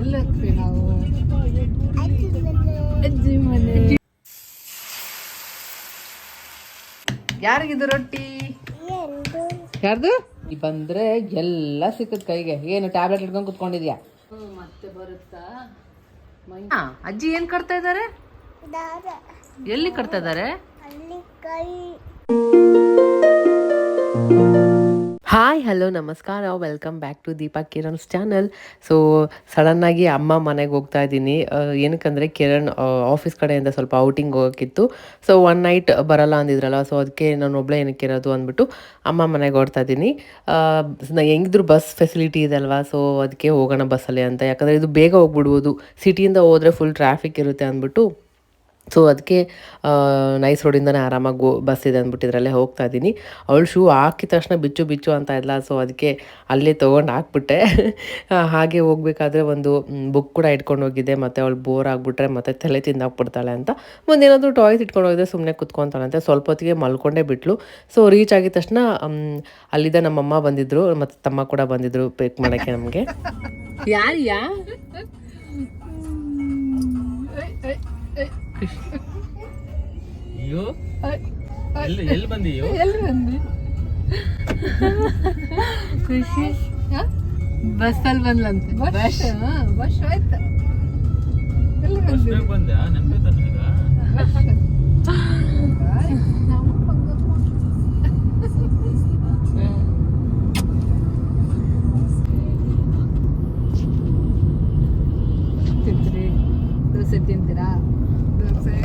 ಎಲ್ಲಿ ಹೋಗ್ತೀವಿ ನಾವು? ಅಜ್ಜಿ ಮನೆ. ಯಾರಿಗಿದು ರೊಟ್ಟಿ? ಯಾರ್ದು? ಬಂದ್ರೆ ಎಲ್ಲ ಸಿಕ್ಕತ್ ಕೈಗೆ. ಏನು ಟ್ಯಾಬ್ಲೆಟ್ ಇಟ್ಕೊಂಡು ಕುತ್ಕೊಂಡಿದ್ಯಾ? ಮತ್ತೆ ಬರುತ್ತಾ? ಅಜ್ಜಿ ಏನ್ ಕಟ್ತಾ ಇದಾರೆ? ಎಲ್ಲಿ ಕಟ್ತಾ ಇದಾರೆ? ಹಾಯ್ ಹಲೋ ನಮಸ್ಕಾರ, welcome back to Deepa Kiran's channel. So ಸಡನ್ನಾಗಿ ಅಮ್ಮ ಮನೆಗೆ ಹೋಗ್ತಾ ಇದ್ದೀನಿ. ಏನಕ್ಕಂದರೆ ಕಿರಣ್ ಆಫೀಸ್ ಕಡೆಯಿಂದ ಸ್ವಲ್ಪ ಔಟಿಂಗ್ ಹೋಗೋಕ್ಕಿತ್ತು. ಸೊ ಒನ್ ನೈಟ್ ಬರಲ್ಲ ಅಂದಿದ್ರಲ್ಲ, ಸೊ ಅದಕ್ಕೆ ನಾನು ಒಬ್ಬಳೇ ಏನಕ್ಕೆ ಇರೋದು ಅಂದ್ಬಿಟ್ಟು ಅಮ್ಮ ಮನೆಗೆ ಹೊರಡ್ತಾ ಇದ್ದೀನಿ. ಹೆಂಗಿದ್ರು ಬಸ್ ಫೆಸಿಲಿಟಿ ಇದೆ ಅಲ್ವಾ, ಸೊ ಅದಕ್ಕೆ ಹೋಗೋಣ ಬಸ್ಸಲ್ಲಿ ಅಂತ. ಯಾಕಂದರೆ ಇದು ಬೇಗ ಹೋಗ್ಬಿಡ್ಬೋದು, ಸಿಟಿಯಿಂದ ಹೋದರೆ ಫುಲ್ ಟ್ರಾಫಿಕ್ ಇರುತ್ತೆ ಅಂದ್ಬಿಟ್ಟು. ಸೊ ಅದಕ್ಕೆ ನೈಸ್ ರೋಡಿಂದನೇ ಆರಾಮಾಗಿ ಬಸ್ ಇದೆ ಅಂದ್ಬಿಟ್ಟಿದ್ರಲ್ಲೇ ಹೋಗ್ತಾ ಇದ್ದೀನಿ. ಅವಳು ಶೂ ಹಾಕಿದ ತಕ್ಷಣ ಬಿಚ್ಚು ಬಿಚ್ಚು ಅಂತ ಇದ್ಲ, ಸೊ ಅದಕ್ಕೆ ಅಲ್ಲೇ ತೊಗೊಂಡು ಹಾಕ್ಬಿಟ್ಟೆ. ಹಾಗೆ ಹೋಗ್ಬೇಕಾದ್ರೆ ಒಂದು ಬುಕ್ ಕೂಡ ಇಟ್ಕೊಂಡು ಹೋಗಿದ್ದೆ, ಮತ್ತು ಅವಳು ಬೋರ್ ಆಗಿಬಿಟ್ರೆ ಮತ್ತೆ ತಲೆ ತಿಂದಾಕ್ಬಿಡ್ತಾಳೆ ಅಂತ ಒಂದೇನಾದರೂ ಟಾಯ್ಸ್ ಇಟ್ಕೊಂಡು ಹೋಗಿದ್ರೆ ಸುಮ್ಮನೆ ಕುತ್ಕೊತಾಳಂತೆ. ಸ್ವಲ್ಪ ಹೊತ್ತಿಗೆ ಮಲ್ಕೊಂಡೇ ಬಿಟ್ಲು. ಸೊ ರೀಚ್ ಆಗಿದ ತಕ್ಷಣ ಅಲ್ಲಿದ್ದ ನಮ್ಮಮ್ಮ ಬಂದಿದ್ದರು, ಮತ್ತು ತಮ್ಮ ಕೂಡ ಬಂದಿದ್ದರು ಪಿಕ್ ಮಾಡೋಕ್ಕೆ ನಮಗೆ. ಯಾರಿಯಾ ಅಯ್ಯೋ ಎಲ್ಲಿ ಬಂದಿಯೋ? ಖುಷಿ ಬಸ್ಸಲ್ಲಿ ಬಂದ್ಲಂತೆ. ಬಸ್ ಆಯ್ತು. ಬಂದ ನೆನಪಿತ್ತ ನನಗ? ತಿಂತೀರಿ? ದೋಸೆ ತಿಂತೀರಾ? ದೋಸೆ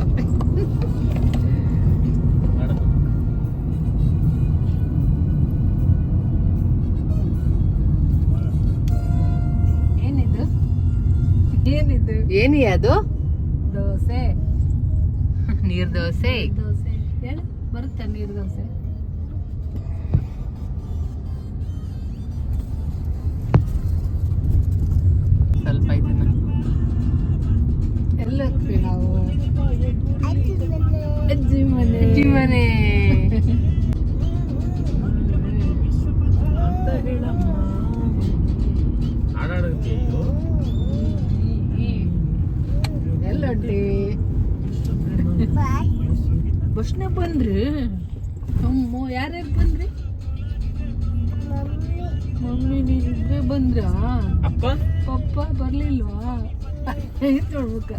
ಏನಿ ಅದು? ದೋಸೆ, ನೀರ್ ದೋಸೆ. ದೋಸೆ ಹೇಳು, ಬರುತ್ತೆ ನೀರ್ ದೋಸೆ. ಸ್ವಲ್ಪ ಐತೆ. ಎಲ್ಲ ಹೋಗ್ತೀವಿ ನಾವು? ಅಜ್ಜಿ ಮನೆ. ಅಜ್ಜಿ ಮನೆ ಎಲ್ಲೊಂಟಿ ಬಸ್ನ ಬಂದ್ರಿ? ಅಮ್ಮ ಯಾರ್ಯಾರು ಬಂದ್ರಿ? ಮಮ್ಮಿ ನೀವಿಬ್ರೇ ಬಂದ್ರ? ಅಪ್ಪ ಪಪ್ಪ ಬರ್ಲಿಲ್ವಾ? ನೋಡ್ಬೇಕ.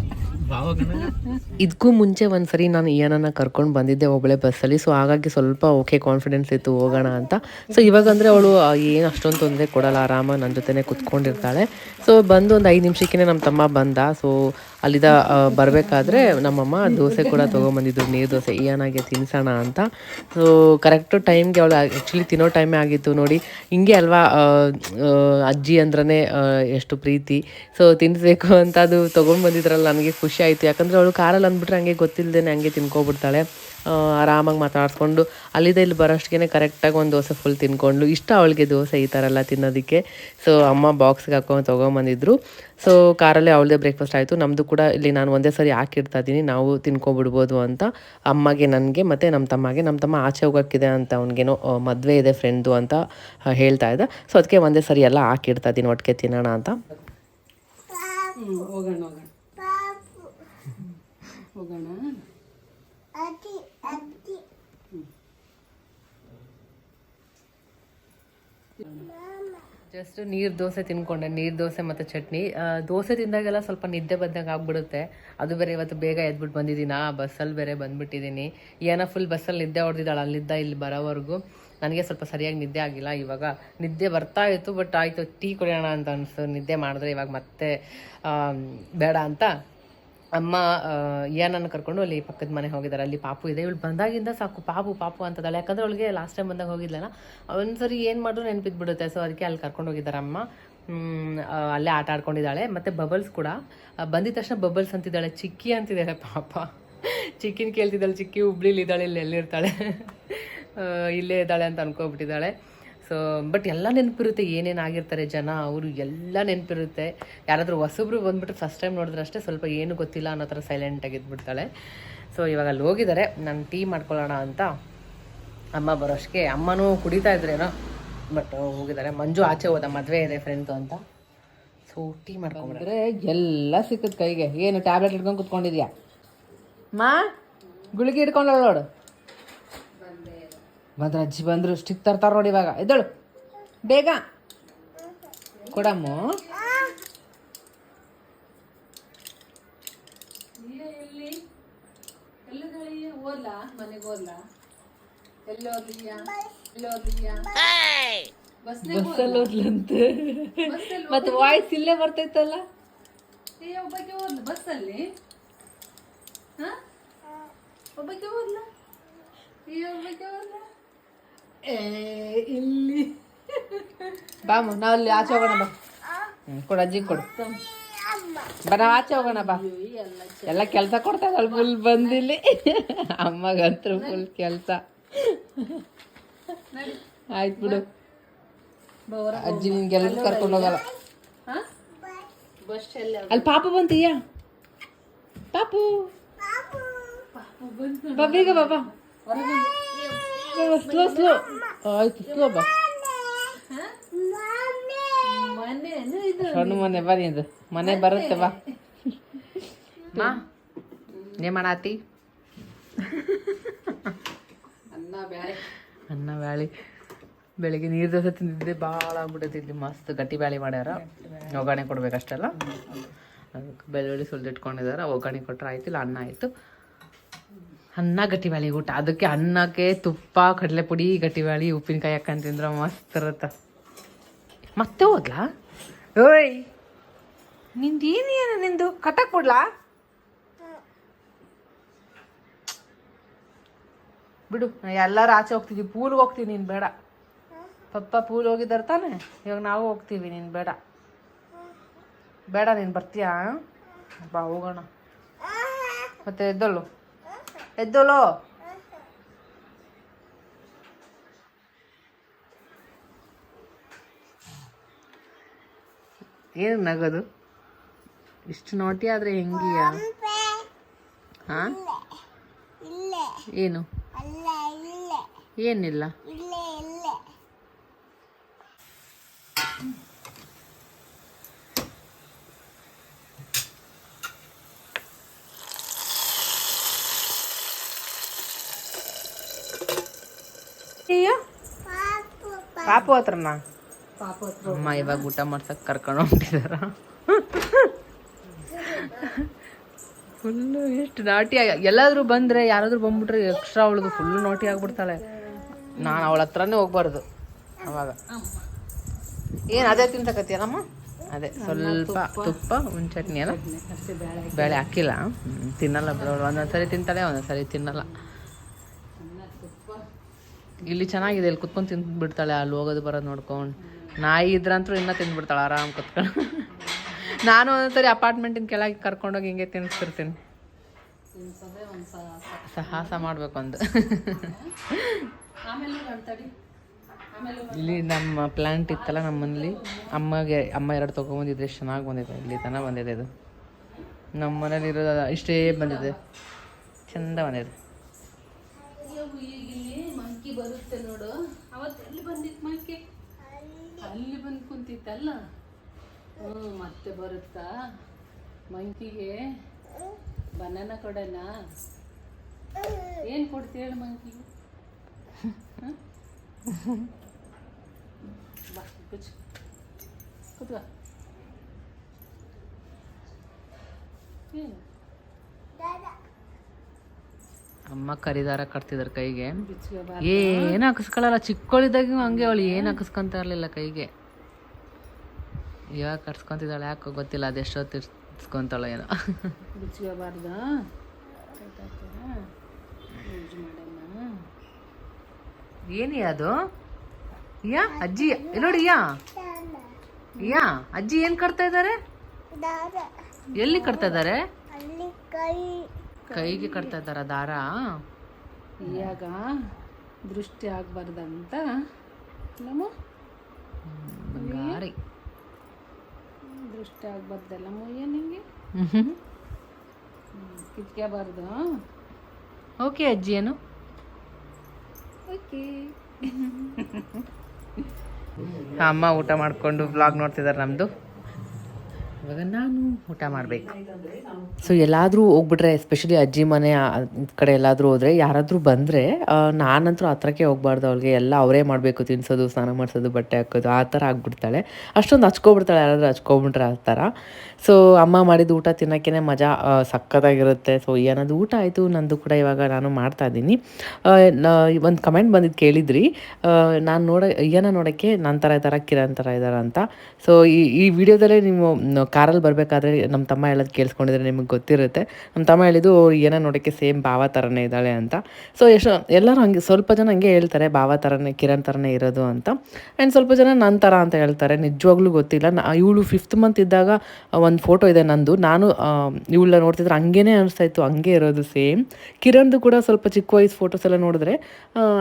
ಇದಕ್ಕೂ ಮುಂಚೆ ಒಂದ್ಸರಿ ನಾನು ಏನನ್ನ ಕರ್ಕೊಂಡು ಬಂದಿದ್ದೆ ಒಬ್ಬಳೆ ಬಸ್ಸಲ್ಲಿ. ಸೊ ಹಾಗಾಗಿ ಸ್ವಲ್ಪ ಓಕೆ ಕಾನ್ಫಿಡೆನ್ಸ್ ಇತ್ತು ಹೋಗೋಣ ಅಂತ. ಸೊ ಇವಾಗಂದರೆ ಅವಳು ಏನು ಅಷ್ಟೊಂದು ತೊಂದರೆ ಕೊಡಲ್ಲ, ಆರಾಮಾಗಿ ನನ್ನ ಜೊತೆನೇ ಕುತ್ಕೊಂಡಿರ್ತಾಳೆ. ಸೊ ಬಂದು ಒಂದು 5 ನಿಮಿಷಕ್ಕೇ ನಮ್ಮ ತಮ್ಮ ಬಂದ. ಸೊ ಅಲ್ಲಿದ್ದ ಬರಬೇಕಾದ್ರೆ ನಮ್ಮಮ್ಮ ದೋಸೆ ಕೂಡ ತೊಗೊಂಬಂದಿದ್ರು, ನೀರು ದೋಸೆ. ಏನಾಗೆ ತಿನ್ಸೋಣ ಅಂತ. ಸೊ ಕರೆಕ್ಟು ಟೈಮ್ಗೆ ಅವಳು ಆ್ಯಕ್ಚುಲಿ ತಿನ್ನೋ ಟೈಮೇ ಆಗಿತ್ತು ನೋಡಿ. ಹಿಂಗೆ ಅಲ್ವಾ ಅಜ್ಜಿ ಅಂದ್ರೇ ಎಷ್ಟು ಪ್ರೀತಿ. ಸೊ ತಿನ್ನಿಸ್ಬೇಕು ಅಂತ ಅದು ತೊಗೊಂಡ್ಬಂದಿದ್ರಲ್ಲ, ನನಗೆ ಖುಷಿ ಆಯಿತು. ಯಾಕಂದರೆ ಅವಳು ಕಾರಲ್ಲಿ ಅಂದ್ಬಿಟ್ರೆ ಹಂಗೆ ಗೊತ್ತಿಲ್ಲದೇನೆ ಹಂಗೆ ತಿನ್ಕೊಬಿಡ್ತಾಳೆ. ಆರಾಮಾಗಿ ಮಾತಾಡಿಸ್ಕೊಂಡು ಅಲ್ಲಿಂದ ಇಲ್ಲಿ ಬರೋಷ್ಟಿಗೆ ಕರೆಕ್ಟಾಗಿ ಒಂದು ದೋಸೆ ಫುಲ್ ತಿನ್ಕೊಂಡು. ಇಷ್ಟ ಅವಳಿಗೆ ದೋಸೆ ಈ ಥರ ಎಲ್ಲ ತಿನ್ನೋದಕ್ಕೆ. ಸೊ ಅಮ್ಮ ಬಾಕ್ಸ್ಗೆ ಹಾಕೊಂಡು ತೊಗೊಂಬಂದಿದ್ರು. ಸೊ ಕಾರಲ್ಲೇ ಅವಳದೇ ಬ್ರೇಕ್ಫಾಸ್ಟ್ ಆಯಿತು. ನಮ್ಮದು ಕೂಡ ಇಲ್ಲಿ ನಾನು ಒಂದೇ ಸರಿ ಹಾಕಿಡ್ತಾ ಇದ್ದೀನಿ, ನಾವು ತಿನ್ಕೊಬಿಡ್ಬೋದು ಅಂತ. ಅಮ್ಮಗೆ, ನನಗೆ ಮತ್ತು ನಮ್ಮ ತಮ್ಮಗೆ. ನಮ್ಮ ತಮ್ಮ ಆಚೆ ಹೋಗೋಕ್ಕಿದೆ ಅಂತ, ಅವ್ನಿಗೇನೋ ಮದುವೆ ಇದೆ ಫ್ರೆಂಡ್ದು ಅಂತ ಹೇಳ್ತಾ ಇದ್ದ. ಸೊ ಅದಕ್ಕೆ ಒಂದೇ ಸರಿ ಎಲ್ಲ ಹಾಕಿಡ್ತಾ ಇದ್ದೀನಿ ಒಟ್ಟಿಗೆ ತಿನ್ನೋಣ ಅಂತ. ಹೋಗೋಣ ಹೋಗೋಣ. ಜಸ್ಟ್ ನೀರು ದೋಸೆ ತಿನ್ಕೊಂಡೆ, ನೀರು ದೋಸೆ ಮತ್ತು ಚಟ್ನಿ. ದೋಸೆ ತಿಂದಾಗೆಲ್ಲ ಸ್ವಲ್ಪ ನಿದ್ದೆ ಬಂದಾಗ ಆಗ್ಬಿಡುತ್ತೆ. ಅದು ಬೇರೆ ಇವತ್ತು ಬೇಗ ಎದ್ಬಿಟ್ಟು ಬಂದಿದ್ದೀನಿ, ಬಸ್ಸಲ್ಲಿ ಬೇರೆ ಬಂದುಬಿಟ್ಟಿದ್ದೀನಿ. ಏನೋ ಫುಲ್ ಬಸ್ಸಲ್ಲಿ ನಿದ್ದೆ ಹೊಡೆದಿದ್ದಾಳೆ ಅಲ್ಲಿದ್ದ ಇಲ್ಲಿ ಬರೋವರೆಗೂ. ನನಗೆ ಸ್ವಲ್ಪ ಸರಿಯಾಗಿ ನಿದ್ದೆ ಆಗಿಲ್ಲ. ಇವಾಗ ನಿದ್ದೆ ಬರ್ತಾ ಇತ್ತು, ಬಟ್ ಆಯಿತು ಟೀ ಕುಡಿಯೋಣ ಅಂತ ಅನಿಸ್ತು. ನಿದ್ದೆ ಮಾಡಿದ್ರೆ ಇವಾಗ ಮತ್ತೆ ಬೇಡ ಅಂತ ಅಮ್ಮ ಏನನ್ನು ಕರ್ಕೊಂಡು ಅಲ್ಲಿ ಪಕ್ಕದ ಮನೆಗೆ ಹೋಗಿದ್ದಾರೆ. ಅಲ್ಲಿ ಪಾಪು ಇದೆ. ಇವಳು ಬಂದಾಗಿಂದ ಸಾಕು ಪಾಪು ಪಾಪು ಅಂತದಾಳೆ. ಯಾಕಂದರೆ ಅವಳಿಗೆ ಲಾಸ್ಟ್ ಟೈಮ್ ಬಂದಾಗ ಹೋಗಿದ್ಲಲ್ಲ, ಒಂದ್ಸರಿ ಏನು ಮಾಡಿದ್ರು ನೆನಪಿದ್ಬಿಡುತ್ತೆ. ಸೊ ಅದಕ್ಕೆ ಅಲ್ಲಿ ಕರ್ಕೊಂಡು ಹೋಗಿದ್ದಾರೆ ಅಮ್ಮ. ಅಲ್ಲೇ ಆಟ ಆಡ್ಕೊಂಡಿದ್ದಾಳೆ. ಮತ್ತು ಬಬಲ್ಸ್ ಕೂಡ ಬಂದಿದ ತಕ್ಷಣ ಬಬಲ್ಸ್ ಅಂತಿದ್ದಾಳೆ, ಚಿಕ್ಕಿ ಅಂತಿದ್ದಾಳೆ ಪಾಪ. ಚಿಕ್ಕಿನ ಕೇಳ್ತಿದ್ದಾಳೆ, ಚಿಕ್ಕಿ ಹುಬ್ಳಿಲಿದ್ದಾಳೆ, ಇಲ್ಲಿ ಎಲ್ಲಿರ್ತಾಳೆ, ಇಲ್ಲೇ ಇದ್ದಾಳೆ ಅಂತ ಅನ್ಕೊಬಿಟ್ಟಿದ್ದಾಳೆ. ಸೊ ಬಟ್ ಎಲ್ಲ ನೆನಪಿರುತ್ತೆ, ಏನೇನು ಆಗಿರ್ತಾರೆ ಜನ, ಅವರು ಎಲ್ಲ ನೆನಪಿರುತ್ತೆ. ಯಾರಾದರೂ ಹೊಸಬ್ರು ಬಂದುಬಿಟ್ರೆ ಫಸ್ಟ್ ಟೈಮ್ ನೋಡಿದ್ರೆ ಅಷ್ಟೇ ಸ್ವಲ್ಪ ಏನು ಗೊತ್ತಿಲ್ಲ ಅನ್ನೋ ಥರ ಸೈಲೆಂಟಾಗಿ ಇದ್ಬಿಡ್ತಾಳೆ. ಸೊ ಇವಾಗ ಅಲ್ಲಿ ಹೋಗಿದ್ದಾರೆ, ನಾನು ಟೀ ಮಾಡ್ಕೊಳ್ಳೋಣ ಅಂತ. ಅಮ್ಮ ಬರೋಷ್ಟಕ್ಕೆ ಅಮ್ಮನೂ ಕುಡಿತಾ ಇದ್ರೇನೋ, ಬಟ್ ಹೋಗಿದ್ದಾರೆ. ಮಂಜು ಆಚೆ ಹೋದ, ಮದುವೆ ಇದೆ ಫ್ರೆಂಡ್ದು ಅಂತ. ಸೊ ಟೀ ಮಾಡ್ಕೊಂಡ್ರೆ ಎಲ್ಲ ಸಿಕ್ಕದ್ ಕೈಗೆ. ಏನು ಟ್ಯಾಬ್ಲೆಟ್ ಹಿಡ್ಕೊಂಡು ಕುತ್ಕೊಂಡಿದ್ಯಾ ಮಾ? ಗುಳಿಗೆ ಹಿಡ್ಕೊಂಡ ನೋಡು. ಬಂದ್ರ ಅಜ್ಜಿ ಬಂದ್ರು, ಸ್ಟಿಕ್ ತರ್ತಾರ ನೋಡಿ ಇವಾಗ. ಎದ್ದಳು ಬೇಗ ಕೊಡಮ್ಮ. ಬಸ್ಸಲ್ಲಿ ಓದ್ಲಂತೆ. ಮತ್ತೆ ವಾಯ್ಸ್ ಇಲ್ಲೇ ಬರ್ತೈತಲ್ಲ. ಬಸ್ಸಲ್ಲಿ ಒಬ್ಬಕ್ಕೆ ಹೋದ್ಲ ಇಲ್ಲಿ ಬಾಮ, ನಾವಲ್ಲಿ ಆಚೆ ಹೋಗೋಣ ಬಾ. ಕೊಡು ಅಜ್ಜಿ ಕೊಡು ಬಾ, ನಾವ್ ಆಚೆ ಹೋಗೋಣ ಬಾ. ಎಲ್ಲ ಕೆಲಸ ಕೊಡ್ತಾ ಇದ್ದಲ್ಲ ಫುಲ್ ಬಂದಿಲ್ಲಿ. ಅಮ್ಮಗಂತ್ರು ಫುಲ್ ಕೆಲಸ. ಆಯ್ತು ಬಿಡು ಅಜ್ಜಿ, ನಿನ್ಗೆಲ್ಲ ಕರ್ಕೊಂಡು ಹೋಗಲ್ಲ. ಅಲ್ಲಿ ಪಾಪು ಬಂತೀಯ? ಪಾಪು ಬಾ ಬೇಗ ಬಾಬಾ. ಸ್ಲೋ ಸ್ಲೋ ಆಯ್ತು, ಸ್ಲೋ ಬಾ. ಸಣ್ಣ ಮನೆ ಬರೀ, ಅದು ಮನೆ ಬರುತ್ತೆ ಬಾ. ಮಾ ಏನ್ ಮಾಡಾತಿ? ಅನ್ನ ಬ್ಯಾಳಿ. ಬೆಳಿಗ್ಗೆ ನೀರು ದೋಸೆ ತಿಂದಿದ್ದೆ, ಭಾಳ ಆಗ್ಬಿಟ್ಟೈತಿ. ಮಸ್ತ್ ಗಟ್ಟಿ ಬ್ಯಾಳಿ ಮಾಡ್ಯಾರ. ಒಗ್ಗರಣೆ ಕೊಡ್ಬೇಕಷ್ಟೆಲ್ಲ. ಅದಕ್ಕೆ ಬೆಳ್ಳುಳ್ಳಿ ಸುಲಿದಿಟ್ಕೊಂಡಿದ್ದಾರೆ, ಒಗ್ಗರಣೆ ಕೊಟ್ರೆ ಆಯ್ತಿಲ್ಲ. ಅನ್ನ ಆಯಿತು. ಅನ್ನ ಗಟ್ಟಿ ಬ್ಯಾಳಿ ಊಟ. ಅದಕ್ಕೆ ಅನ್ನಕ್ಕೆ ತುಪ್ಪ, ಕಡಲೆಪುಡಿ, ಗಟ್ಟಿ ಬ್ಯಾಳಿ, ಉಪ್ಪಿನಕಾಯಿ ಹಾಕೊಂಡು ತಿಂದ್ರೆ ಮಸ್ತ್ ಇರುತ್ತೆ. ಮತ್ತೆ ಹೋದ್ಲಾ? ಓಯ್ ನಿಂದು ಏನೇನು ನಿಂದು ಕಟ್ಟಕ್ ಕೊಡ್ಲಾ? ಬಿಡು, ಎಲ್ಲರೂ ಆಚೆ ಹೋಗ್ತಿದ್ವಿ. ಪೂಲ್ಗೆ ಹೋಗ್ತೀವಿ, ನೀನು ಬೇಡ. ಪಪ್ಪ ಪೂಲ್ ಹೋಗಿದ್ದಾರೆ ತಾನೆ, ಇವಾಗ ನಾವು ಹೋಗ್ತೀವಿ. ನೀನು ಬೇಡ ಬೇಡ, ನೀನು ಬರ್ತೀಯಾ? ಬಾ ಹೋಗೋಣ. ಮತ್ತೆ ಎದ್ದಳು ಎದ್ದಳು. ಏನು ನಗೋದು? ಇಷ್ಟು ನೋಟಿ ಆದ್ರೆ ಹೆಂಗಿಯ? ಹಾ ಏನು ಏನಿಲ್ಲ. ಅಯ್ಯೋ ಪಾಪು ಹತ್ರನಾ? ಅಮ್ಮ ಇವಾಗ ಊಟ ಮಾಡ್ಸಕ್ ಕರ್ಕೊಂಡು ಹೋಗ್ತಿದಾರ. ಫುಲ್ಲು ಎಷ್ಟು ನಾಟಿ. ಎಲ್ಲಾದ್ರೂ ಬಂದ್ರೆ, ಯಾರಾದ್ರೂ ಬಂದ್ಬಿಟ್ರೆ ಎಕ್ಸ್ಟ್ರಾ ಅವಳಿಗೆ ಫುಲ್ಲು ನೋಟಿ ಆಗ್ಬಿಡ್ತಾಳೆ. ನಾನು ಅವಳ ಹತ್ರನೇ ಹೋಗ್ಬಾರ್ದು ಅವಾಗ. ಏನು ಅದೇ ತಿನ್ಸಕತ್ತೀಯನಮ್ಮ? ಅದೇ ಸ್ವಲ್ಪ ತುಪ್ಪ, ಒಂದು ಚಟ್ನಿ ಅಲ್ಲ, ಬೇಳೆ ಹಾಕಿಲ್ಲ. ತಿನ್ನಲ್ಲ ಬಿಡೋಳು. ಒಂದೊಂದ್ಸರಿ ತಿಂತಾಳೆ, ಒಂದೊಂದ್ಸರಿ ತಿನ್ನಲ್ಲ. ಇಲ್ಲಿ ಚೆನ್ನಾಗಿದೆ, ಇಲ್ಲಿ ಕುತ್ಕೊಂಡು ತಿಂದ್ಬಿಡ್ತಾಳೆ. ಅಲ್ಲಿ ಹೋಗೋದು ಬರೋದು ನೋಡ್ಕೊಂಡು. ನಾಯಿ ಇದ್ರಂತೂ ಇನ್ನೂ ತಿಂದ್ಬಿಡ್ತಾಳೆ ಆರಾಮ್ ಕುತ್ಕೊಂಡು. ನಾನು ಒಂದೊಂದ್ಸರಿ ಅಪಾರ್ಟ್ಮೆಂಟಿನ ಕೆಳಗೆ ಕರ್ಕೊಂಡೋಗಿ ಹಿಂಗೆ ತಿನ್ನಿಸ್ತಿರ್ತೀನಿ. ಸಾಹಸ ಮಾಡ್ಬೇಕು ಒಂದು. ಇಲ್ಲಿ ನಮ್ಮ ಪ್ಲಾಂಟ್ ಇತ್ತಲ್ಲ ನಮ್ಮ ಮನೇಲಿ, ಅಮ್ಮ 2 ತೊಗೊಂಬಂದಿದ್ರೆ ಎಷ್ಟು ಚೆನ್ನಾಗಿ ಬಂದಿದೆ. ಇಲ್ಲಿ ತನಕ ಬಂದಿದೆ. ಇದು ನಮ್ಮ ಮನೇಲಿ ಇರೋದು ಇಷ್ಟೇ ಬಂದಿದೆ, ಚಂದ ಬಂದಿದೆ. ಮಂಕಿ ಬರುತ್ತೆ ನೋಡು. ಅವತ್ತು ಎಲ್ಲಿ ಬಂದಿತ್ತು ಮಂಕಿ? ಅಲ್ಲಿ ಬಂದು ಕುಂತಿತ್ತಲ್ಲ. ಮತ್ತೆ ಬರುತ್ತಾ ಮಂಕಿಗೆ? ಬನಾನ ಕೊಡೋಣ? ಏನು ಕೊಡ್ತೀಯ ಹೇಳು ಮಂಕಿಗೆ? ಬಾ ಕೂತ್ಕೋ. ಏನು ಅಮ್ಮ ಕರಿದಾರ ಕಟ್ತಿದಾರೆ ಕೈಗೆ. ಏನು ಹಾಕಿಸ್ಕೊಳ್ಳಲ್ಲ. ಚಿಕ್ಕವಳಿದ್ದಾಗ ಹಂಗೆ ಅವಳು ಏನು ಹಾಕಿಸ್ಕೊಂತ ಇರಲಿಲ್ಲ ಕೈಗೆ. ಇವಾಗ ಕಟ್ಸ್ಕೊಂತಿದ್ದಾಳೆ, ಯಾಕೋ ಗೊತ್ತಿಲ್ಲ. ಅದೆಷ್ಟೊತ್ತು ಇಸ್ಕೊಂತಾಳೆ ಏನೋ. ಬಿಚ್ಕೋಬಾರ್ದ. ಏನಿ ಅದು? ಯಾ ಅಜ್ಜಿ ನೋಡಿ. ಯಾ ಅಜ್ಜಿ ಏನ್ ಕಟ್ತಾ ಇದ್ದಾರೆ? ಎಲ್ಲಿ ಕಟ್ತಾ ಇದ್ದಾರೆ? ಕೈಗೆ ಕಟ್ತಾ ಇದ್ದಾರ ದಾರ. ಇವಾಗ ದೃಷ್ಟಿ ಆಗ್ಬಾರ್ದಂತ ನಮ್ಮ ಬಂಗಾರಿ. ದೃಷ್ಟಿ ಆಗ್ಬಾರ್ದಲ್ಲ ಮುಯ್ಯ ನಿಂಗೆ. ಕಿತ್ಕೋಬಾರ್ದು. ಓಕೆ ಅಜ್ಜಿ. ಏನು ಓಕೆ. ಅಮ್ಮ ಊಟ ಮಾಡ್ಕೊಂಡು ವ್ಲಾಗ್ ನೋಡ್ತಿದ್ದಾರೆ ನಮ್ಮದು. ಇವಾಗ ನಾನು ಊಟ ಮಾಡಬೇಕು. ಸೊ ಎಲ್ಲಾದರೂ ಹೋಗ್ಬಿಟ್ರೆ, ಎಸ್ಪೆಷಲಿ ಅಜ್ಜಿ ಮನೆ ಕಡೆ ಎಲ್ಲಾದರೂ ಹೋದರೆ, ಯಾರಾದರೂ ಬಂದರೆ ನಾನಂತೂ ಹತ್ರಕ್ಕೆ ಹೋಗ್ಬಾರ್ದು. ಅವಳಿಗೆ ಎಲ್ಲ ಅವರೇ ಮಾಡಬೇಕು, ತಿನ್ನಿಸೋದು, ಸ್ನಾನ ಮಾಡಿಸೋದು, ಬಟ್ಟೆ ಹಾಕೋದು, ಆ ಥರ ಆಗಿಬಿಡ್ತಾಳೆ. ಅಷ್ಟೊಂದು ಹಚ್ಕೊಬಿಡ್ತಾಳೆ, ಯಾರಾದರೂ ಹಚ್ಕೊಬಿಟ್ರೆ ಆ ಥರ. ಸೊ ಅಮ್ಮ ಮಾಡಿದ ಊಟ ತಿನ್ನೋಕ್ಕೇ ಮಜಾ ಸಕ್ಕತ್ತಾಗಿರುತ್ತೆ. ಸೊ ಏನದು ಊಟ ಆಯಿತು, ನಂದು ಕೂಡ ಇವಾಗ ನಾನು ಮಾಡ್ತಾಯಿದ್ದೀನಿ. ಒಂದು ಕಮೆಂಟ್ ಬಂದಿದ್ದು ಕೇಳಿದ್ರಿ, ನಾನು ನೋಡೋಕ್ಕೆ ನನ್ನ ಥರ ಕಿರಣ್ ಥರ ಇದ್ದಾರೆ ಅಂತ. ಸೊ ಈ ವಿಡಿಯೋದಲ್ಲೇ ನೀವು ಕಾರಲ್ಲಿ ಬರಬೇಕಾದ್ರೆ ನಮ್ಮ ತಮ್ಮ ಹೇಳೋದು ಕೇಳಿಸ್ಕೊಂಡಿದ್ರೆ ನಿಮಗೆ ಗೊತ್ತಿರುತ್ತೆ. ನಮ್ಮ ತಮ್ಮ ಹೇಳಿದ್ದು ಏನೋ ನೋಡೋಕ್ಕೆ ಸೇಮ್ ಭಾವ ಥರನೇ ಇದ್ದಾಳೆ ಅಂತ. ಸೊ ಎಲ್ಲರೂ ಹಂಗೆ, ಸ್ವಲ್ಪ ಜನ ಹಂಗೆ ಹೇಳ್ತಾರೆ, ಭಾವ ಥರನೇ, ಕಿರಣ್ ಥರನೇ ಇರೋದು ಅಂತ. ಆ್ಯಂಡ್ ಸ್ವಲ್ಪ ಜನ ನನ್ನ ಥರ ಅಂತ ಹೇಳ್ತಾರೆ. ನಿಜವಾಗ್ಲೂ ಗೊತ್ತಿಲ್ಲ. ಇವಳು 5th ಮಂತ್ ಇದ್ದಾಗ ಒಂದು ಫೋಟೋ ಇದೆ ನಂದು, ನಾನು ಇವಳನ್ನ ನೋಡ್ತಿದ್ರೆ ಹಂಗೇ ಅನಿಸ್ತಾಯಿತ್ತು, ಹಂಗೆ ಇರೋದು ಸೇಮ್. ಕಿರಣ್ದು ಕೂಡ ಸ್ವಲ್ಪ ಚಿಕ್ಕ ವಯಸ್ಸು ಫೋಟೋಸ್ ಎಲ್ಲ ನೋಡಿದ್ರೆ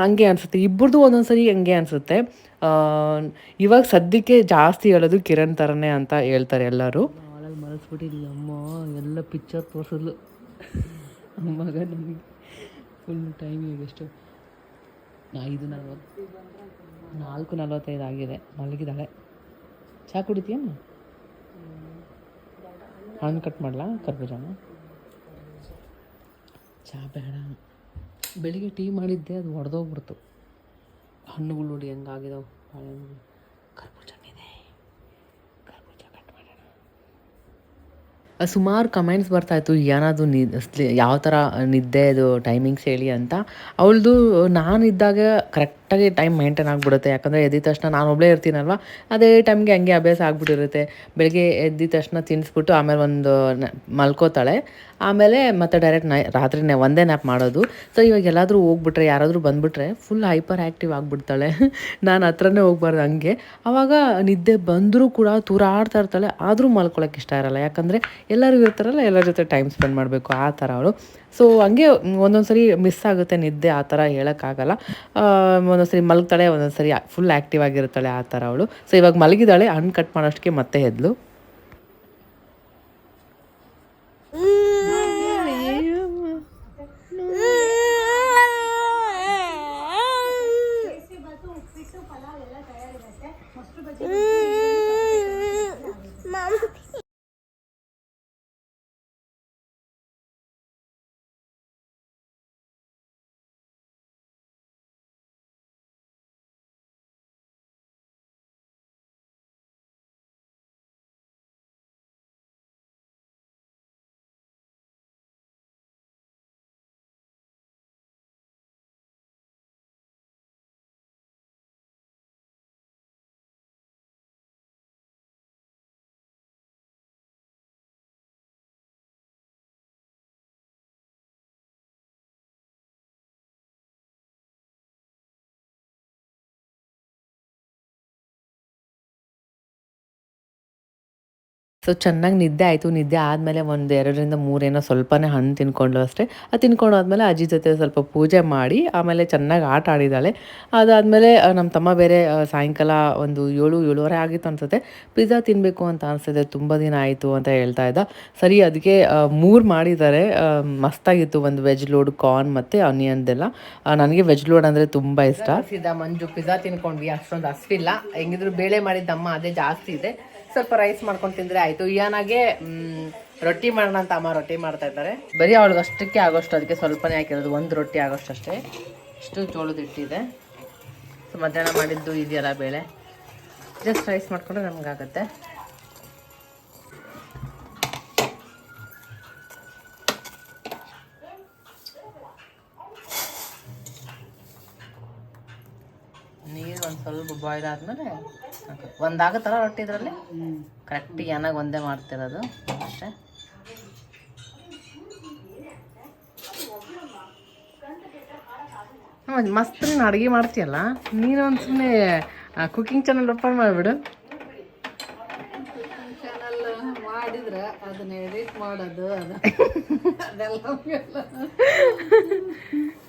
ಹಂಗೆ ಅನಿಸುತ್ತೆ. ಇಬ್ಬರದು ಒಂದೊಂದು ಸರಿ ಹಂಗೆ ಅನಿಸುತ್ತೆ. ಇವಾಗ ಸದ್ಯಕ್ಕೆ ಜಾಸ್ತಿ ಹೇಳೋದು ಕಿರಣ್ ಥರನೇ ಅಂತ ಹೇಳ್ತಾರೆ ಎಲ್ಲರೂ. ನಾಳೆ ಮನಸ್ಬಿಟ್ಟಿಲ್ಲ ಅಮ್ಮ, ಎಲ್ಲ ಪಿಕ್ಚರ್ ತೋರಿಸಿದ್ಲು ಮಗ. ನನಗೆ ಫುಲ್ ಟೈಮ್ ಈಗ ಎಷ್ಟು 5:40, 4:45 ಆಗಿದೆ. ಮಲಗಿದ್ದಾಳೆ. ಚಹಾ ಕುಡಿತೀಯಮ್ಮ? ಹಣ್ಣು ಕಟ್ ಮಾಡಲಾ? ಕರ್ಬೂಜಾನ? ಚಹಾ ಬೇಡ. ಬೆಳಿಗ್ಗೆ ಟೀ ಮಾಡಿದ್ದೆ, ಅದು ಒಡೆದೋಗ್ಬಿಡ್ತು. ಹಣ್ಣುಗಳು ನೋಡಿ ಹೆಂಗಾಗಿದಾವೆ. ಬಾಳೆಹಣ್ಣು, ಕರ್ಬೂಜ ಇದೆ, ಕರ್ಬೂಜ ಕಟ್ ಮಾಡೋಣ. ಸುಮಾರು ಕಮೆಂಟ್ಸ್ ಬರ್ತಾಯಿತ್ತು, ಏನಾದ್ರು ಯಾವ ಥರ ನಿದ್ದೆದು ಟೈಮಿಂಗ್ಸ್ ಹೇಳಿ ಅಂತ. ಅವಳದು ನಾನಿದ್ದಾಗ ಕರೆಕ್ಟಾಗಿ ಟೈಮ್ ಮೇಂಟೈನ್ ಆಗಿಬಿಡುತ್ತೆ. ಯಾಕಂದರೆ ಎದ್ದಿದ ತಕ್ಷಣ ನಾನು ಒಬ್ಬಳೇ ಇರ್ತೀನಲ್ವ, ಅದೇ ಟೈಮ್ಗೆ ಹಂಗೆ ಅಭ್ಯಾಸ ಆಗಿಬಿಟ್ಟಿರುತ್ತೆ. ಬೆಳಗ್ಗೆ ಎದ್ದಿದ ತಕ್ಷಣ ತಿನ್ನಿಸ್ಬಿಟ್ಟು ಆಮೇಲೆ ಒಂದು ಮಲ್ಕೋತಾಳೆ. ಆಮೇಲೆ ಮತ್ತೆ ಡೈರೆಕ್ಟ್ ರಾತ್ರಿ ಒಂದೇ ನ್ಯಾಪ್ ಮಾಡೋದು. ಸೊ ಇವಾಗ ಎಲ್ಲಾದರೂ ಹೋಗ್ಬಿಟ್ರೆ, ಯಾರಾದರೂ ಬಂದುಬಿಟ್ರೆ ಫುಲ್ ಹೈಪರ್ ಆ್ಯಕ್ಟಿವ್ ಆಗಿಬಿಡ್ತಾಳೆ. ನಾನು ಹತ್ರನೇ ಹೋಗ್ಬಾರ್ದು ಹಂಗೆ. ಆವಾಗ ನಿದ್ದೆ ಬಂದರೂ ಕೂಡ ತೂರಾಡ್ತಾ ಇರ್ತಾಳೆ. ಆದರೂ ಮಲ್ಕೊಳಕ್ಕೆ ಇಷ್ಟ ಇರಲ್ಲ, ಯಾಕಂದರೆ ಎಲ್ಲರೂ ಇರ್ತಾರಲ್ಲ, ಎಲ್ಲರ ಜೊತೆ ಟೈಮ್ ಸ್ಪೆಂಡ್ ಮಾಡಬೇಕು, ಆ ಥರ ಅವಳು. ಸೊ ಹಂಗೆ ಒಂದೊಂದು ಸರಿ ಮಿಸ್ ಆಗುತ್ತೆ ನಿದ್ದೆ, ಆ ಥರ ಹೇಳೋಕ್ಕಾಗಲ್ಲ. ಒಂದೊಂದು ಸರಿ ಮಲಗ್ತಾಳೆ, ಒಂದೊಂದು ಸರಿ ಫುಲ್ ಆ್ಯಕ್ಟಿವ್ ಆಗಿರ್ತಾಳೆ, ಆ ಥರ ಅವಳು. ಸೊ ಇವಾಗ ಮಲಗಿದ್ದಾಳೆ. ಹಣ್ಣು ಕಟ್ ಮಾಡೋಷ್ಟಕ್ಕೆ ಮತ್ತೆ ಎದ್ಲು. ಸೊ ಚೆನ್ನಾಗಿ ನಿದ್ದೆ ಆಯಿತು. ನಿದ್ದೆ ಆದಮೇಲೆ ಒಂದು 2ರಿಂದ 3 ಏನೋ ಸ್ವಲ್ಪನೇ ಹಣ್ಣು ತಿನ್ಕೊಂಡು ಅಷ್ಟೇ. ಅದು ತಿನ್ಕೊಂಡಾದ್ಮೇಲೆ ಅಜ್ಜಿ ಜೊತೆ ಸ್ವಲ್ಪ ಪೂಜೆ ಮಾಡಿ ಆಮೇಲೆ ಚೆನ್ನಾಗಿ ಆಟ ಆಡಿದ್ದಾಳೆ. ಅದಾದಮೇಲೆ ನಮ್ಮ ತಮ್ಮ ಬೇರೆ ಸಾಯಂಕಾಲ ಒಂದು 7-7:30 ಆಗಿತ್ತು ಅನಿಸುತ್ತೆ, ಪಿಜ್ಜಾ ತಿನ್ನಬೇಕು ಅಂತ ಅನಿಸ್ತಿದೆ, ತುಂಬ ದಿನ ಆಯಿತು ಅಂತ ಹೇಳ್ತಾ ಇದ್ದ. ಸರಿ ಅದಕ್ಕೆ 3 ಮಾಡಿದ್ದಾರೆ. ಮಸ್ತಾಗಿತ್ತು. ಒಂದು ವೆಜ್ ಲೋಡ್, ಕಾರ್ನ್ ಮತ್ತು ಆನಿಯನ್ದೆಲ್ಲ. ನನಗೆ ವೆಜ್ ಲೋಡ್ ಅಂದರೆ ತುಂಬ ಇಷ್ಟ. ಮಂಜು ಪಿಜ್ಜಾ ತಿನ್ಕೊಂಡ್ವಿ, ಅಷ್ಟೊಂದು ಹಸ್ವಿಲ್ಲ. ಹೆಂಗಿದ್ರು ಬೇಳೆ ಮಾಡಿದ್ದಮ್ಮ ಅದೇ ಜಾಸ್ತಿ ಇದೆ, ಸ್ವಲ್ಪ ರೈಸ್ ಮಾಡ್ಕೊಂಡು ತಿಂದರೆ ಆಯಿತು. ಇಯಾನಾಗೆ ರೊಟ್ಟಿ ಮಾಡೋಣ ಅಂತ ಅಮ್ಮ ರೊಟ್ಟಿ ಮಾಡ್ತಾ ಇದ್ದಾರೆ. ಬರೀ ಅವಳಿಗೆ ಅಷ್ಟಕ್ಕೆ ಆಗೋಷ್ಟು, ಅದಕ್ಕೆ ಸ್ವಲ್ಪನೇ ಹಾಕಿರೋದು, 1 ರೊಟ್ಟಿ ಆಗೋಷ್ಟು ಅಷ್ಟೇ. ಇಷ್ಟು ಜೋಳದ ಹಿಟ್ಟಿದೆ. ಸೊ ಮಧ್ಯಾಹ್ನ ಮಾಡಿದ್ದು ಇದೆಯಲ್ಲ ಬೇಳೆ, ಜಸ್ಟ್ ರೈಸ್ ಮಾಡಿಕೊಂಡ್ರೆ ನಮಗಾಗತ್ತೆ. ನೀರು ಒಂದು ಸ್ವಲ್ಪ ಬಾಯ್ಲ್ ಆದಮೇಲೆ ಒಂದಾಗತ್ತಲ್ಲ ರೊಟ್ಟಿ ಇದರಲ್ಲಿ. ಕರೆಕ್ಟ್ ಏನಾಗ ಒಂದೇ ಮಾಡ್ತಿರೋದು ಅಷ್ಟೇ. ಮಸ್ತ್ ನೀನು ಅಡುಗೆ ಮಾಡ್ತೀಯಲ್ಲ, ನೀನು ಒಂದು ಸುಮ್ಮನೆ ಕುಕಿಂಗ್ ಚಾನಲ್ ಓಪನ್ ಮಾಡಿಬಿಡು. ಚಾನಲ್ ಮಾಡಿದ್ರೆ ಅದನ್ನ ಎಡಿಟ್ ಮಾಡೋದು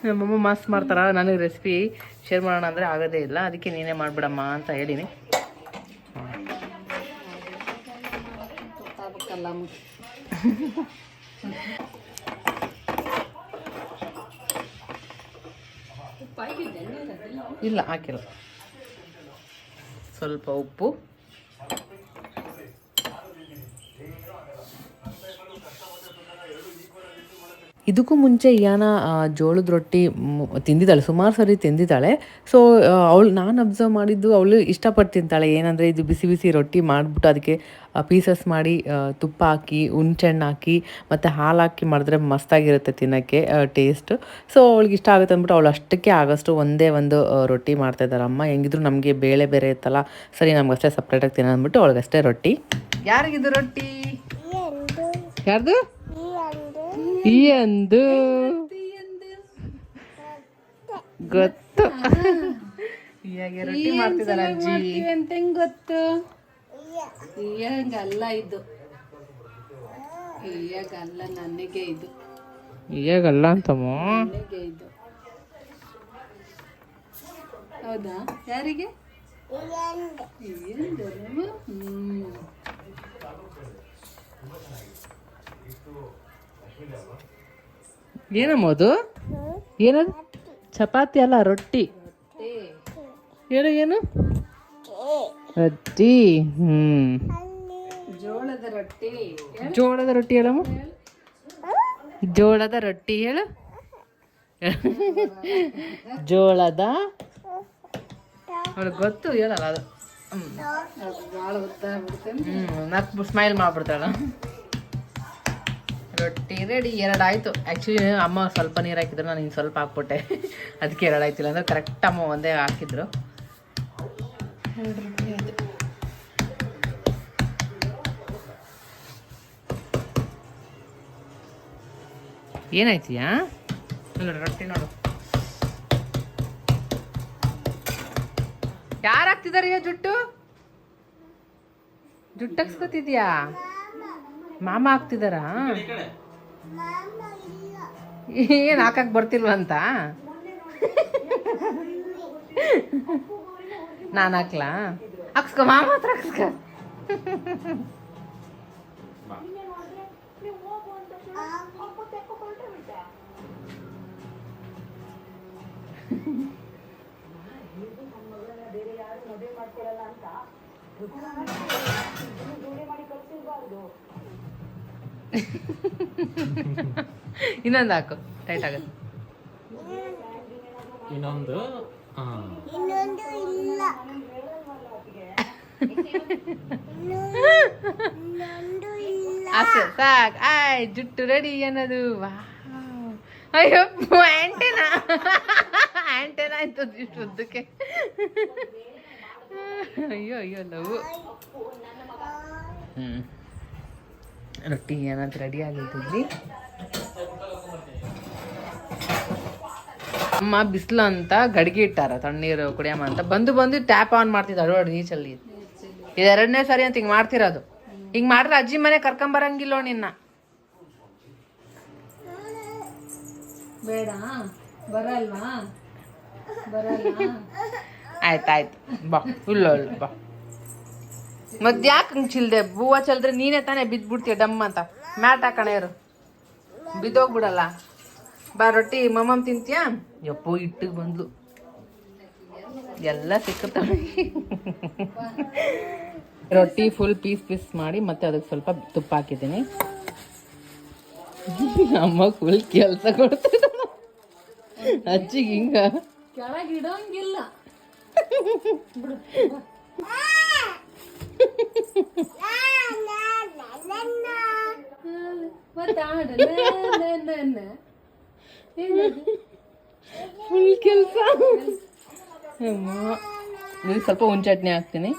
ನಮ್ಮಮ್ಮ ಮಸ್ತ್ ಮಾಡ್ತಾರ. ನನಗೆ ರೆಸಿಪಿ ಶೇರ್ ಮಾಡೋಣ ಅಂದರೆ ಆಗೋದೇ ಇಲ್ಲ, ಅದಕ್ಕೆ ನೀನೇ ಮಾಡಿಬಿಡಮ್ಮ ಅಂತ ಹೇಳೀನಿ. ಇಲ್ಲ ಹಾಕಿಲ್ಲ, ಸ್ವಲ್ಪ ಉಪ್ಪು, ಇದಕ್ಕೂ ಮುಂಚೆ ಇಯಾನ ಜೋಳದ ರೊಟ್ಟಿ ತಿಂದಿದ್ದಾಳೆ, ಸುಮಾರು ಸರಿ ತಿಂದಿದ್ದಾಳೆ. ಸೊ ಅವಳು ನಾನು ಅಬ್ಸರ್ವ್ ಮಾಡಿದ್ದು ಅವಳು ಇಷ್ಟಪಟ್ಟು ತಿಂತಾಳೆ. ಏನಂದರೆ ಇದು ಬಿಸಿ ಬಿಸಿ ರೊಟ್ಟಿ ಮಾಡಿಬಿಟ್ಟು ಅದಕ್ಕೆ ಪೀಸಸ್ ಮಾಡಿ ತುಪ್ಪ ಹಾಕಿ ಹುಣ್ಸೆಹಣ್ಣು ಹಾಕಿ ಮತ್ತು ಹಾಲು ಹಾಕಿ ಮಾಡಿದ್ರೆ ಮಸ್ತಾಗಿರುತ್ತೆ ತಿನ್ನೋಕ್ಕೆ ಟೇಸ್ಟ್. ಸೊ ಅವಳಿಗೆ ಇಷ್ಟ ಆಗುತ್ತೆ ಅಂದ್ಬಿಟ್ಟು ಅವಳು ಅಷ್ಟಕ್ಕೆ ಆಗಷ್ಟು ಒಂದೇ ಒಂದು ರೊಟ್ಟಿ ಮಾಡ್ತಾಯಿದ್ದಾರೆ ಅಮ್ಮ. ಹೆಂಗಿದ್ರು ನಮಗೆ ಬೇಳೆ ಬೇರೆ ಇತ್ತಲ್ಲ, ಸರಿ ನಮಗಷ್ಟೇ ಸಪ್ರೇಟಾಗಿ ತಿನ್ನೋ ಅಂದ್ಬಿಟ್ಟು ಅವಳಿಗಷ್ಟೇ ರೊಟ್ಟಿ. ಯಾರಿಗಿದು ರೊಟ್ಟಿ? ಯಾರ್ದು? ಈ ಅಂದು ಗೊತ್ತು. ಹೀಗೆ ರೊಟ್ಟಿ ಮಾಡ್ತಿದ್ದಾರೆ ಅಜ್ಜಿ ಅಂತ ಹೆಂಗ್ ಗೊತ್ತು? ಹಂಗಲ್ಲ ಇದು, ಈಗಲ್ಲ ನನಗೆ ಇದು, ಈಗಲ್ಲ ಅಂತಮ್ಮ ನನಗೆ ಇದು. ಹೌದಾ? ಯಾರಿಗೆ? ಏನಮ್ಮ ಅದು? ಏನದು? ಚಪಾತಿ ಅಲ್ಲ, ರೊಟ್ಟಿ. ಹೇಳು ಏನು? ರೊಟ್ಟಿ. ಜೋಳದ ರೊಟ್ಟಿ. ಜೋಳದ ರೊಟ್ಟಿ ಹೇಳಮ್ಮ. ಜೋಳದ ರೊಟ್ಟಿ ಹೇಳು. ಜೋಳದ ಅವಳಿಗೆ ಗೊತ್ತು, ಹೇಳಲ್ಲ ಅದು. ನಕ್ ಸ್ಮೈಲ್ ಮಾಡ್ಬಿಡ್ತಾಳ. ರೊಟ್ಟಿ ರೆಡಿ. 2 ಆಯಿತು. ಆ್ಯಕ್ಚುಲಿ ಅಮ್ಮ ಸ್ವಲ್ಪ ನೀರು ಹಾಕಿದ್ರು, ನಾನು ಇನ್ನು ಸ್ವಲ್ಪ ಹಾಕ್ಬಿಟ್ಟೆ, ಅದಕ್ಕೆ 2 ಆಯ್ತಿಲ್ಲ ಅಂದರೆ ಕರೆಕ್ಟ್ ಅಮ್ಮ ಒಂದೇ ಹಾಕಿದ್ರು. 2 ರೊಟ್ಟಿ ಆಯಿತು. ಏನಾಯ್ತೀಯಾ? ನೋಡಿ ರೊಟ್ಟಿ ನೋಡು. ಯಾರು ಹಾಕ್ತಿದಾರ ಜುಟ್ಟು? ಜುಟ್ಟು ಹಾಕ್ಸ್ಕೊತಿದ್ಯಾ? ಮಾಮ ಹಾಕ್ತಿದಾರಾ? ಏನು ಹಾಕಕ್ಕೆ ಬರ್ತಿಲ್ವಂತ? ನಾನು ಹಾಕ್ಲಾ? ಹಾಕ್ಸ್ಕೊ, ಮಾಮ ಹತ್ರ ಹಾಕ್ಸ್ಕೊ. ಇನ್ನೊಂದು ಹಾಕು, ಟೈಟ್ ಆಗುತ್ತೆ. ಇನ್ನೊಂದು ಅಷ್ಟೇ ಸಾಕು. ಆಯ್ ಜುಟ್ಟು ರೆಡಿ ಅನ್ನೋದು. ಅಯ್ಯೋ ಆಂಟೆನಾ, ಆಂಟೆನಾ ಆಯ್ತು ಇಷ್ಟು ಉದ್ದಕ್ಕೆ. ಅಯ್ಯೋ ಅಯ್ಯೋ ಲವ್. ರೊಟ್ಟಿ ಏನಾದ್ರು ರೆಡಿ ಆಗಿದ್ವಿ. ಅಮ್ಮ ಬಿಸಿಲು ಅಂತ ಗಡಿಗೆ ಇಟ್ಟಾರ ತಣ್ಣೀರು ಕುಡಿಯಮ್ಮ ಅಂತ. ಬಂದು ಟ್ಯಾಪ್ ಆನ್ ಮಾಡ್ತಿದ್ದ ಅಡೋಡು ನೀಚಲ್ಲಿ. ಇದು 2ನೇ ಸರಿ ಅಂತ ಹಿಂಗೆ ಮಾಡ್ತಿರೋದು. ಹಿಂಗೆ ಮಾಡಿದ್ರೆ ಅಜ್ಜಿ ಮನೆ ಕರ್ಕೊಂಬರಂಗಿಲ್ಲ ನಿನ್ನ. ಬೇಡ, ಬರಲ್ವಾ? ಬರಲ್ಲ. ಆಯ್ತಾಯ್ತು ಬಾ. ಇಲ್ಲ ಬಾ. ಮತ್ತೆ ಯಾಕೆ ಹಂಗೆ ಚಿಲ್ದೆ? ಹೂವು ಚಲ್ದ್ರೆ ನೀನೇ ತಾನೇ ಬಿದ್ದುಬಿಡ್ತೀಯ ಡಮ್ ಅಂತ. ಮ್ಯಾಟ್ ಹಾಕೋಣ ಇರು, ಬಿದ್ದೋಗ್ಬಿಡಲ್ಲ. ಬಾ ರೊಟ್ಟಿ ಮಮ್ಮಮ್ಮ ತಿಂತೀಯಾ? ಯಪ್ಪೋ ಇಟ್ಟಿಗೆ ಬಂದ್ಲು, ಎಲ್ಲ ಸಿಕ್ಕುತ್ತವೆ. ರೊಟ್ಟಿ ಫುಲ್ ಪೀಸ್ ಮಾಡಿ ಮತ್ತೆ ಅದಕ್ಕೆ ಸ್ವಲ್ಪ ತುಪ್ಪ ಹಾಕಿದ್ದೀನಿ. ಅಮ್ಮ ಫುಲ್ ಕೆಲಸ ಕೊಡ್ತಿದ್ದ ಅಜ್ಜಿಗೆ. ಹಿಂಗ ಕೆಳಗಿಡೋಂಗಿಲ್ಲ. ಫುಲ್ ಕೆಲಸ. ನೀವು ಸ್ವಲ್ಪ ಹುಣ್ಚಟ್ನಿ ಹಾಕ್ತೀನಿ,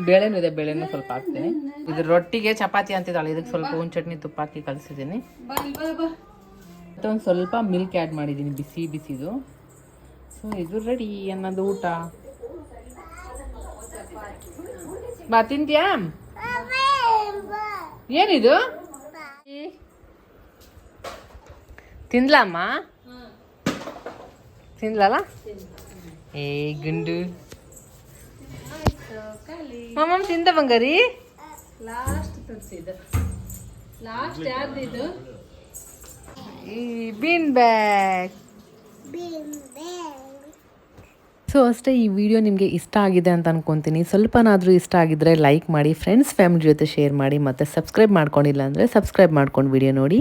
ಬೇಳೆನೂ ಇದೆ, ಬೇಳೆನೂ ಸ್ವಲ್ಪ ಹಾಕ್ತೀನಿ. ಇದು ರೊಟ್ಟಿಗೆ ಚಪಾತಿ ಅಂತಿದ್ದಾಳೆ, ಇದಕ್ಕೆ ಸ್ವಲ್ಪ ಹುಣ್ಚಟ್ನಿ ತುಪ್ಪ ಹಾಕಿ ಕಲಿಸಿದ್ದೀನಿ. ಮತ್ತು ಒಂದು ಸ್ವಲ್ಪ ಮಿಲ್ಕ್ ಆ್ಯಡ್ ಮಾಡಿದ್ದೀನಿ, ಬಿಸಿದು. ಸೊ ಇದು ರೆಡಿ ಅನ್ನೋದು ಊಟ. ಬಾ ತಿಂತೀಯಾ? ಏನಿದು? ತಿನ್ಲಮ್ಮ? ತಿನ್ಲಲ್ಲ? ಏ ಗುಂಡು ಮಮ್ಮ ತಿಂದ ಬಂಗಾರಿ. ಲಾಸ್ಟ್ ತರಿಸಿದ್ದು. ಲಾಸ್ಟ್ ಯಾರ್ದಿದು? ಈ ಬೀನ್ ಬ್ಯಾಗ್. ಸೊ ಅಷ್ಟೇ, ಈ ವಿಡಿಯೋ ನಿಮಗೆ ಇಷ್ಟ ಆಗಿದೆ ಅಂತ ಅನ್ಕೊತೀನಿ. ಸ್ವಲ್ಪನಾದರೂ ಇಷ್ಟ ಆಗಿದ್ರೆ ಲೈಕ್ ಮಾಡಿ, ಫ್ರೆಂಡ್ಸ್ ಫ್ಯಾಮಿಲಿ ಜೊತೆ ಶೇರ್ ಮಾಡಿ, ಮತ್ತು ಸಬ್ಸ್ಕ್ರೈಬ್ ಮಾಡ್ಕೊಂಡಿಲ್ಲ ಅಂದರೆ ಸಬ್ಸ್ಕ್ರೈಬ್ ಮಾಡ್ಕೊಂಡು ವಿಡಿಯೋ ನೋಡಿ.